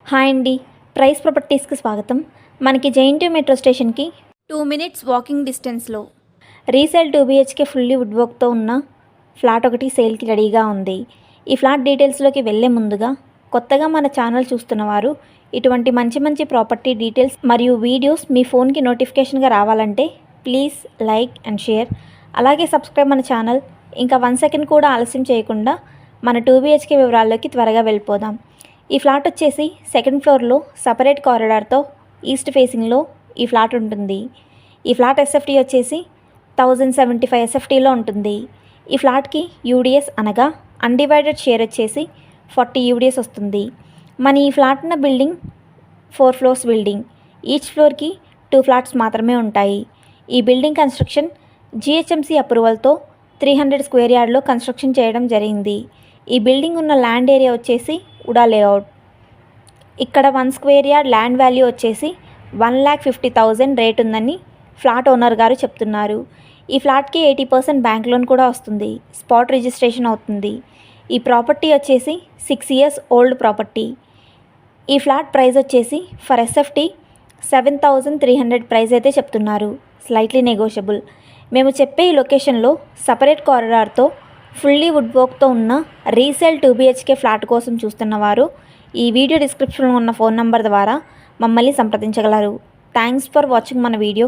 Hi అండి, price ప్రాపర్టీస్కి స్వాగతం. మనకి జేఎన్టీ మెట్రో స్టేషన్కి 2 minutes వాకింగ్ డిస్టెన్స్లో రీసేల్ 2 BHK ఫుల్లీ వుడ్ వర్క్తో ఉన్న ఫ్లాట్ ఒకటి సేల్కి రెడీగా ఉంది. ఈ ఫ్లాట్ డీటెయిల్స్లోకి వెళ్ళే ముందుగా కొత్తగా మన ఛానల్ చూస్తున్నవారు ఇటువంటి మంచి ప్రాపర్టీ డీటెయిల్స్ మరియు వీడియోస్ మీ ఫోన్కి నోటిఫికేషన్గా రావాలంటే ప్లీజ్ లైక్ అండ్ షేర్, అలాగే సబ్స్క్రైబ్ మన ఛానల్. ఇంకా 1 second కూడా ఆలస్యం చేయకుండా మన 2 BHK వివరాల్లోకి త్వరగా వెళ్ళిపోదాం. ఈ ఫ్లాట్ వచ్చేసి 2nd ఫ్లోర్లో సపరేట్ కారిడార్తో ఈస్ట్ ఫేసింగ్లో ఈ ఫ్లాట్ ఉంటుంది. ఈ ఫ్లాట్ ఎస్ఎఫ్టీ వచ్చేసి 1075 SFTలో ఉంటుంది. ఈ ఫ్లాట్కి యూడిఎస్ అనగా అన్డివైడెడ్ షేర్ వచ్చేసి 40 UDS వస్తుంది. మన ఈ ఫ్లాట్ ఉన్న బిల్డింగ్ 4 floors బిల్డింగ్. ఈచ్ ఫ్లోర్కి 2 flats మాత్రమే ఉంటాయి. ఈ బిల్డింగ్ కన్స్ట్రక్షన్ GHMC అప్రూవల్తో 300 square yardలో కన్స్ట్రక్షన్ చేయడం జరిగింది. ఈ బిల్డింగ్ ఉన్న ల్యాండ్ ఏరియా వచ్చేసి ఉడా లేఅవుట్. ఇక్కడ 1 square yard ల్యాండ్ వాల్యూ వచ్చేసి 1,50,000 రేట్ ఉందని ఫ్లాట్ ఓనర్ గారు చెప్తున్నారు. ఈ ఫ్లాట్కి 80% బ్యాంక్ లోన్ కూడా వస్తుంది. స్పాట్ రిజిస్ట్రేషన్ అవుతుంది. ఈ ప్రాపర్టీ వచ్చేసి 6 years ఓల్డ్ ప్రాపర్టీ. ఈ ఫ్లాట్ ప్రైస్ వచ్చేసి ఫర్ SFT 7,300 ప్రైస్ అయితే చెప్తున్నారు. Slightly negotiable. మేము చెప్పే ఈ లొకేషన్లో సపరేట్ కారిడార్తో ఫుల్లీ వుడ్ వర్క్తో ఉన్న రీసేల్ 2 BHK ఫ్లాట్ కోసం చూస్తున్నవారు ఈ వీడియో డిస్క్రిప్షన్లో ఉన్న ఫోన్ నంబర్ ద్వారా మమ్మల్ని సంప్రదించగలరు. థ్యాంక్స్ ఫర్ వాచింగ్ మన వీడియో.